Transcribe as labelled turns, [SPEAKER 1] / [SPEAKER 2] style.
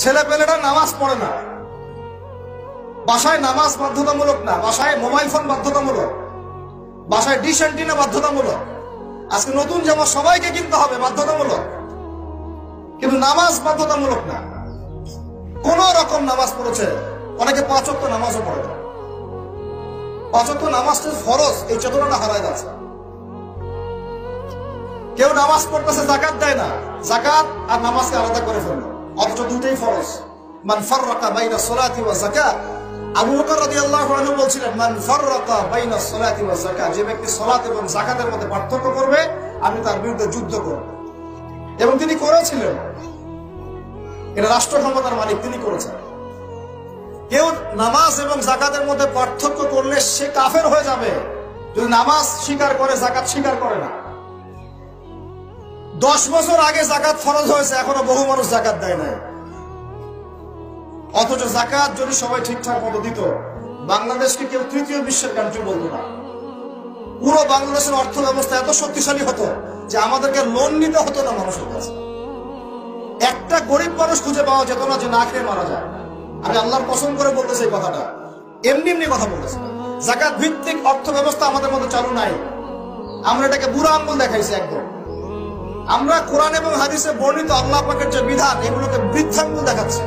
[SPEAKER 1] ছেলে পেলেরা নামাজ পড়ে না, বাসায় নামাজ বাধ্যতামূলক না, বাসায় মোবাইল ফোন বাধ্যতামূলক, বাসায় ডিশ অ্যান্টিনা বাধ্যতামূলক। আজকে নতুন জামা সবাইকে কিনতে হবে বাধ্যতামূলক, কিন্তু নামাজ বাধ্যতামূলক না। কোন রকম নামাজ পড়েছে, অনেকে 5 ওয়াক্ত নামাজও পড়ে না। 5 ওয়াক্ত নামাজটা ফরজ, এই চেতনাটা হারায় যাচ্ছে। কেউ নামাজ পড়তেছে, যাকাত দেয় না, যাকাত আর নামাজকে আলাদা করে ফেললো, অথচ দুটোই ফরজ। মান ফাররাকা বাইনা সলাতি ওয়া যাকাত, আবু বকর রাদিয়াল্লাহু আনহু বলছিলেন, মান ফাররাকা বাইনা সলাতি ওয়া যাকাত, যে ব্যক্তি সালাত এবং যাকাতের মধ্যে পার্থক্য করবে আমি তার বিরুদ্ধে যুদ্ধ করব। এবং তিনি করেছিলেন, এটা রাষ্ট্র ক্ষমতার মালিক, তিনি করেছেন। কেউ নামাজ এবং যাকাতের মধ্যে পার্থক্য করলে সে কাফের হয়ে যাবে যদি নামাজ স্বীকার করে, যাকাত স্বীকার করে না। 10 বছর আগে যাকাত ফরজ হয়েছে, এখনো বহু মানুষ যাকাত দেয় নাই। অথচ যাকাত যদি সবাই ঠিকঠাক মতো দিত, বাংলাদেশকে কেউ তৃতীয় বিশ্বের কান্ট্রি বলতো না। পুরো বাংলাদেশের অর্থ ব্যবস্থা এত শক্তিশালী হতো যে আমাদেরকে লোন নিতে হতো না মানুষের কাছে। একটা গরিব মানুষ খুঁজে পাওয়া যেত না যে না খেয়ে মারা যায়। আমি আল্লাহর কসম করে বলতেছি এই কথাটা, এমনি এমনি কথা বলতেছি। যাকাত ভিত্তিক অর্থ ব্যবস্থা আমাদের মধ্যে চালু নাই। আমরা এটাকে বুড়া আঙ্গুল দেখাইছি একদম। আমরা কোরআন এবং হাদিসে বর্ণিত আল্লাহ পাকের যে বিধান, এগুলোকে বৃদ্ধাঙ্গুল দেখাচ্ছি।